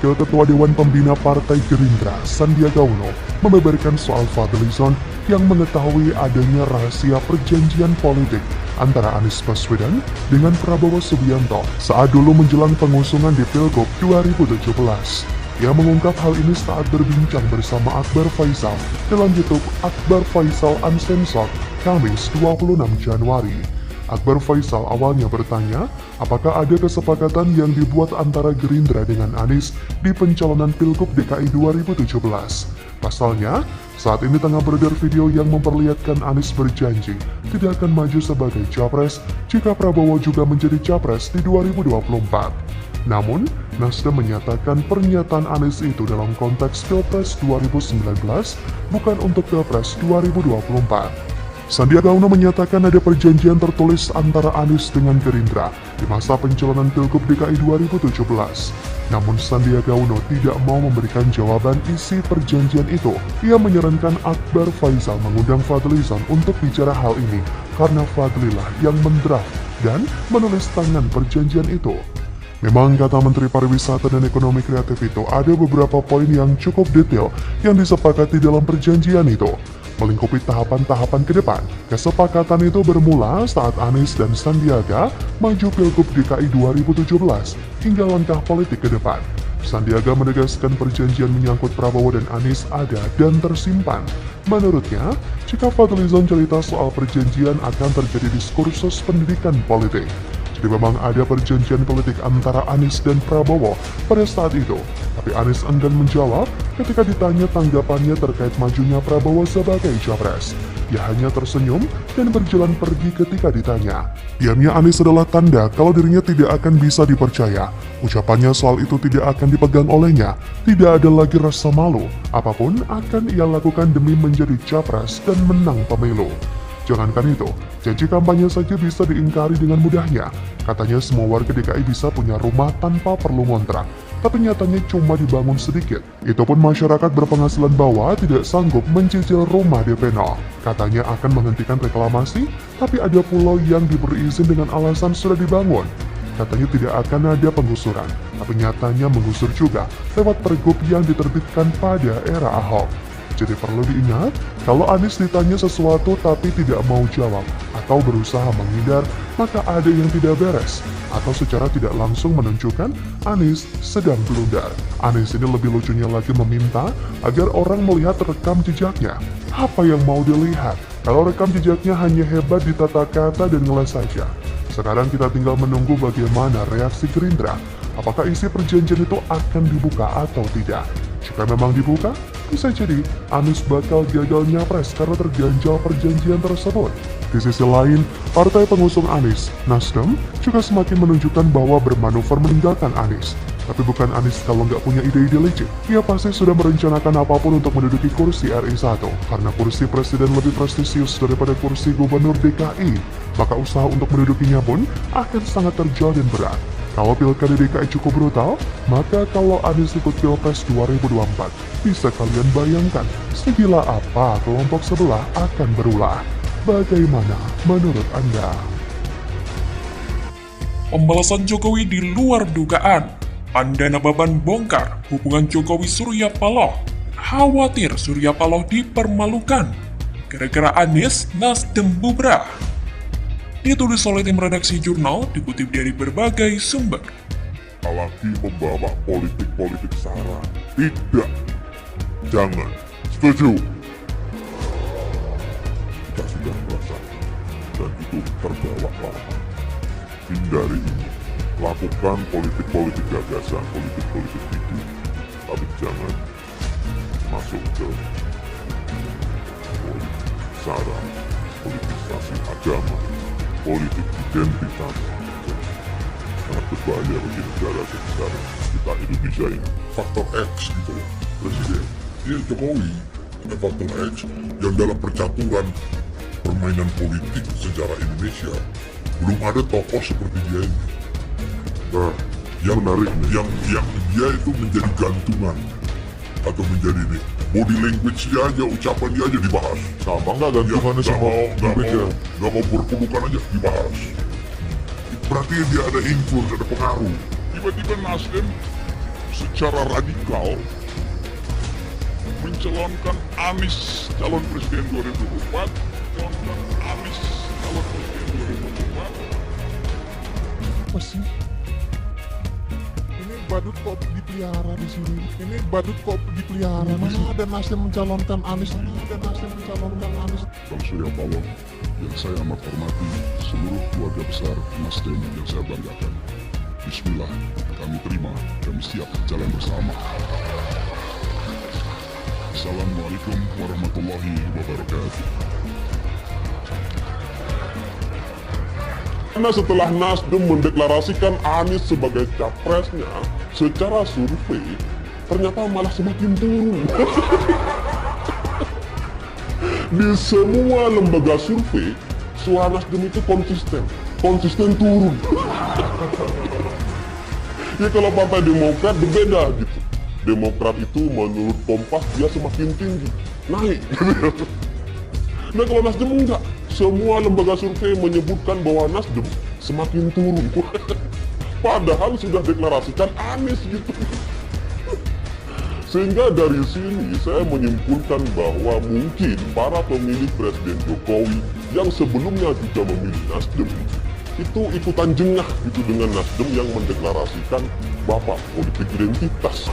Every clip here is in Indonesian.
Wakil Ketua Dewan Pembina Partai Gerindra, Sandiaga Uno, membeberkan soal Fadlizon yang mengetahui adanya rahasia perjanjian politik antara Anies Baswedan dengan Prabowo Subianto saat dulu menjelang pengusungan di Pilgub 2017. Ia mengungkap hal ini saat berbincang bersama Akbar Faisal dalam YouTube Akbar Faisal Uncensored, Kamis 26 Januari. Akbar Faisal awalnya bertanya, apakah ada kesepakatan yang dibuat antara Gerindra dengan Anies di pencalonan Pilgub DKI 2017. Pasalnya, saat ini tengah beredar video yang memperlihatkan Anies berjanji tidak akan maju sebagai capres jika Prabowo juga menjadi capres di 2024. Namun, Nasdem menyatakan pernyataan Anies itu dalam konteks Pilpres 2019, bukan untuk Pilpres 2024. Sandiaga Uno menyatakan ada perjanjian tertulis antara Anies dengan Gerindra di masa pencalonan Pilgub DKI 2017. Namun Sandiaga Uno tidak mau memberikan jawaban isi perjanjian itu. Ia menyarankan Akbar Faisal mengundang Fadlizon untuk bicara hal ini karena Fadlilah yang mendraft dan menulis tangan perjanjian itu. Memang kata Menteri Pariwisata dan Ekonomi Kreatif itu ada beberapa poin yang cukup detail yang disepakati dalam perjanjian itu. Melingkupi tahapan-tahapan ke depan, kesepakatan itu bermula saat Anies dan Sandiaga maju Pilgub DKI 2017 hingga langkah politik ke depan. Sandiaga menegaskan perjanjian menyangkut Prabowo dan Anies ada dan tersimpan. Menurutnya, jika Fadlizon cerita soal perjanjian akan terjadi diskursus pendidikan politik. Jadi memang ada perjanjian politik antara Anies dan Prabowo pada saat itu. Tapi Anies enggan menjawab ketika ditanya tanggapannya terkait majunya Prabowo sebagai capres. Ia hanya tersenyum dan berjalan pergi ketika ditanya. Diamnya Anies adalah tanda kalau dirinya tidak akan bisa dipercaya. Ucapannya soal itu tidak akan dipegang olehnya. Tidak ada lagi rasa malu. Apapun akan ia lakukan demi menjadi capres dan menang pemilu. Jangankan itu, janji kampanye saja bisa diingkari dengan mudahnya. Katanya semua warga DKI bisa punya rumah tanpa perlu ngontrak. Tapi nyatanya cuma dibangun sedikit. Itu pun masyarakat berpenghasilan bawah tidak sanggup mencicil rumah DP 0. Katanya akan menghentikan reklamasi, tapi ada pulau yang diberi izin dengan alasan sudah dibangun. Katanya tidak akan ada penggusuran, tapi nyatanya menggusur juga lewat pergub yang diterbitkan pada era Ahok. Jadi perlu diingat, kalau Anies ditanya sesuatu tapi tidak mau jawab atau berusaha menghindar, maka ada yang tidak beres. Atau secara tidak langsung menunjukkan Anies sedang blunder. Anies ini lebih lucunya lagi meminta agar orang melihat rekam jejaknya. Apa yang mau dilihat? Kalau rekam jejaknya hanya hebat di tata kata dan ngeles saja. Sekarang kita tinggal menunggu bagaimana reaksi Gerindra. Apakah isi perjanjian itu akan dibuka atau tidak? Jika memang dibuka, bisa jadi Anies bakal gagal nyapres karena terganjal perjanjian tersebut. Di sisi lain, partai pengusung Anies, Nasdem, juga semakin menunjukkan bahwa bermanuver meninggalkan Anies. Tapi bukan Anies kalau nggak punya ide-ide licik. Ia pasti sudah merencanakan apapun untuk menduduki kursi RI 1, karena kursi presiden lebih prestisius daripada kursi gubernur DKI. Maka usaha untuk mendudukinya pun akan sangat terjal dan berat. Kalau pilkada DKI cukup brutal, maka kalau Anies ikut Pilpres 2024, bisa kalian bayangkan segila apa kelompok sebelah akan berulah. Bagaimana menurut Anda? Pembalasan Jokowi di luar dugaan. Pandana Baban bongkar hubungan Jokowi Surya Paloh. Khawatir Surya Paloh dipermalukan. Gara-gara Anies, Nasdem bubrah. Ditulis oleh tim redaksi jurnal, dikutip dari berbagai sumber. Apalagi membawa politik-politik sara. Tidak. Jangan. Setuju. Kita sudah merasa dan itu terbawa parah. Hindari ini. Lakukan politik-politik gagasan, politik-politik itu. Tapi jangan masuk ke politik sara, politisasi agama, politik identitas. Sangat berbahaya bagi negara sebesar kita Indonesia ini. Faktor X gitu loh, Presiden. Dia Jokowi punya faktor X yang dalam percaturan permainan politik sejarah Indonesia belum ada tokoh seperti dia ini. Nah, yang menarik, yang dia itu menjadi gantungan atau menjadi ini body language dia aja, ucapan dia aja dibahas. Sama nggak gantungannya sama Nggak mau berpelukan aja dibahas. Berarti dia ada influence, ada pengaruh. Tiba-tiba Nasdem secara radikal mencalonkan Anies calon presiden 2024, mencalonkan Anies calon presiden 2024. Apa sih? Ini badut kok dipelihara di sini. Ini badut kok dipelihara. Mana ada Nasdem mencalonkan Anies? Mana ada Nasdem mencalonkan Anies? Bang Surya Paloh yang saya amat hormati, seluruh keluarga besar Nasdem yang saya banggakan. Bismillah, kami terima, kami siap jalan bersama. Assalamualaikum warahmatullahi wabarakatuh. Karena setelah Nasdem mendeklarasikan Anies sebagai capresnya, secara survei ternyata malah semakin turun. Di semua lembaga survei, suara Nasdem itu konsisten turun. Ya kalau Partai Demokrat berbeda gitu. Demokrat itu menurut Kompas dia semakin tinggi, naik gitu. Nah kalau Nasdem enggak, semua lembaga survei menyebutkan bahwa Nasdem semakin turun. Padahal sudah deklarasikan Anies gitu. Sehingga dari sini saya menyimpulkan bahwa mungkin para pemilih Presiden Jokowi yang sebelumnya juga memilih Nasdem itu ikutan jengah gitu dengan Nasdem yang mendeklarasikan Bapak politik identitas.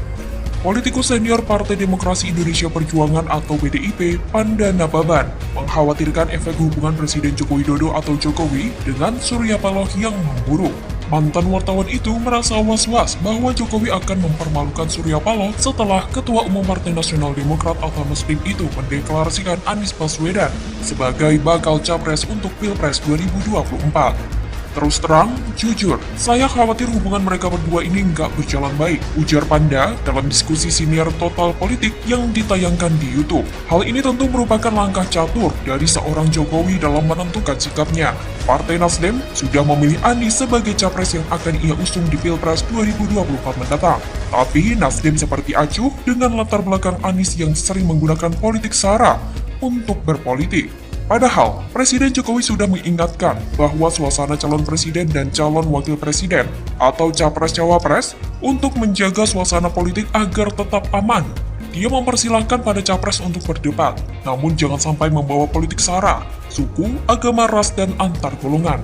Politikus senior Partai Demokrasi Indonesia Perjuangan atau PDIP, Panda Nababan, mengkhawatirkan efek hubungan Presiden Joko Widodo atau Jokowi dengan Surya Paloh yang memburuk. Mantan wartawan itu merasa was-was bahwa Jokowi akan mempermalukan Surya Paloh setelah Ketua Umum Partai Nasional Demokrat atau Nasdem itu mendeklarasikan Anies Baswedan sebagai bakal capres untuk Pilpres 2024. Terus terang, jujur, saya khawatir hubungan mereka berdua ini nggak berjalan baik, ujar Panda dalam diskusi siniar Total Politik yang ditayangkan di YouTube. Hal ini tentu merupakan langkah catur dari seorang Jokowi dalam menentukan sikapnya. Partai Nasdem sudah memilih Anies sebagai capres yang akan ia usung di Pilpres 2024 mendatang. Tapi Nasdem seperti acuh dengan latar belakang Anies yang sering menggunakan politik SARA untuk berpolitik. Padahal, Presiden Jokowi sudah mengingatkan bahwa suasana calon presiden dan calon wakil presiden atau capres-cawapres untuk menjaga suasana politik agar tetap aman. Dia mempersilahkan pada capres untuk berdebat, namun jangan sampai membawa politik SARA, suku, agama, ras, dan antar golongan.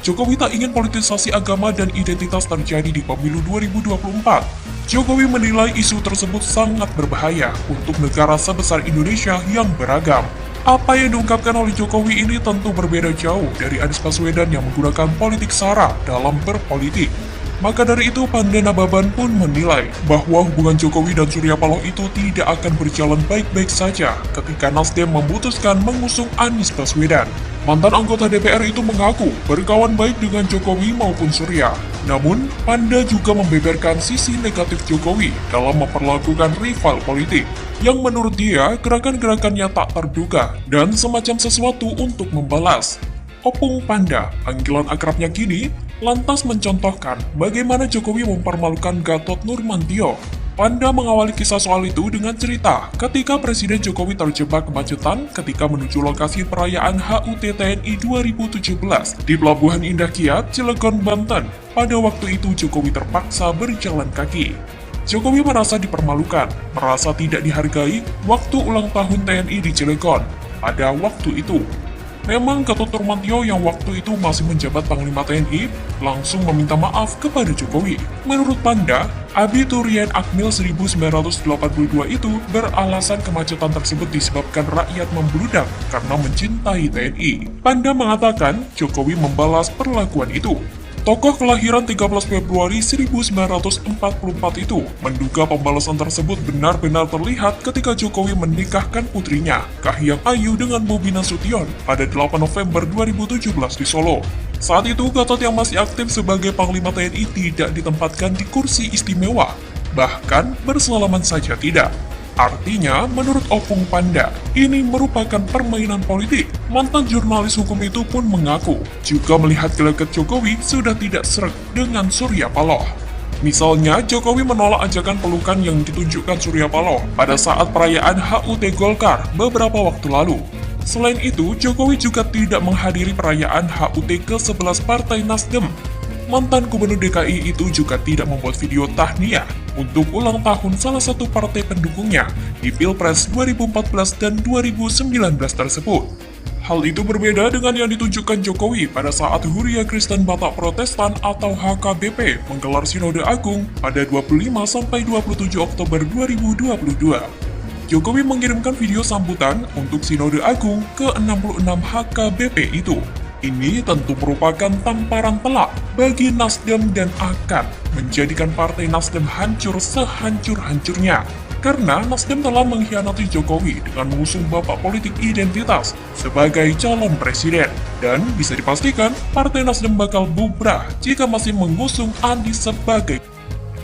Jokowi tak ingin politisasi agama dan identitas terjadi di pemilu 2024. Jokowi menilai isu tersebut sangat berbahaya untuk negara sebesar Indonesia yang beragam. Apa yang diungkapkan oleh Jokowi ini tentu berbeda jauh dari Anies Baswedan yang menggunakan politik SARA dalam berpolitik. Maka dari itu, Panda Nababan pun menilai bahwa hubungan Jokowi dan Surya Paloh itu tidak akan berjalan baik-baik saja ketika Nasdem memutuskan mengusung Anies Baswedan. Mantan anggota DPR itu mengaku berkawan baik dengan Jokowi maupun Surya. Namun, Panda juga membeberkan sisi negatif Jokowi dalam memperlakukan rival politik, yang menurut dia gerakan-gerakannya tak terduga dan semacam sesuatu untuk membalas. Opung Panda, panggilan akrabnya kini, lantas mencontohkan bagaimana Jokowi mempermalukan Gatot Nurmantio. Panda mengawali kisah soal itu dengan cerita ketika Presiden Jokowi terjebak kemacetan ketika menuju lokasi perayaan HUT TNI 2017 di Pelabuhan Indah Kiat, Cilegon, Banten. Pada waktu itu Jokowi terpaksa berjalan kaki. Jokowi merasa dipermalukan, merasa tidak dihargai waktu ulang tahun TNI di Cilegon pada waktu itu. Memang Gatot Nurmantio yang waktu itu masih menjabat Panglima TNI langsung meminta maaf kepada Jokowi. Menurut Panda, Abiturien Akmil 1982 itu beralasan kemacetan tersebut disebabkan rakyat membludak karena mencintai TNI. Panda mengatakan Jokowi membalas perlakuan itu. Tokoh kelahiran 13 Februari 1944 itu menduga pembalasan tersebut benar-benar terlihat ketika Jokowi menikahkan putrinya, Kahiyang Ayu dengan Bobi Nasution pada 8 November 2017 di Solo. Saat itu Gatot yang masih aktif sebagai Panglima TNI tidak ditempatkan di kursi istimewa, bahkan bersalaman saja tidak. Artinya, menurut Opung Panda, ini merupakan permainan politik. Mantan jurnalis hukum itu pun mengaku, juga melihat gelagat Jokowi sudah tidak sreg dengan Surya Paloh. Misalnya, Jokowi menolak ajakan pelukan yang ditunjukkan Surya Paloh pada saat perayaan HUT Golkar beberapa waktu lalu. Selain itu, Jokowi juga tidak menghadiri perayaan HUT ke-11 Partai Nasdem. Mantan Gubernur DKI itu juga tidak membuat video tahniah untuk ulang tahun salah satu partai pendukungnya di Pilpres 2014 dan 2019 tersebut. Hal itu berbeda dengan yang ditunjukkan Jokowi pada saat Huria Kristen Batak Protestan atau HKBP menggelar Sinode Agung pada 25-27 Oktober 2022. Jokowi mengirimkan video sambutan untuk Sinode Agung ke-66 HKBP itu. Ini tentu merupakan tamparan telak bagi Nasdem dan akan menjadikan Partai Nasdem hancur sehancur-hancurnya. Karena Nasdem telah mengkhianati Jokowi dengan mengusung bapak politik identitas sebagai calon presiden. Dan bisa dipastikan, Partai Nasdem bakal bubrah jika masih mengusung Anies sebagai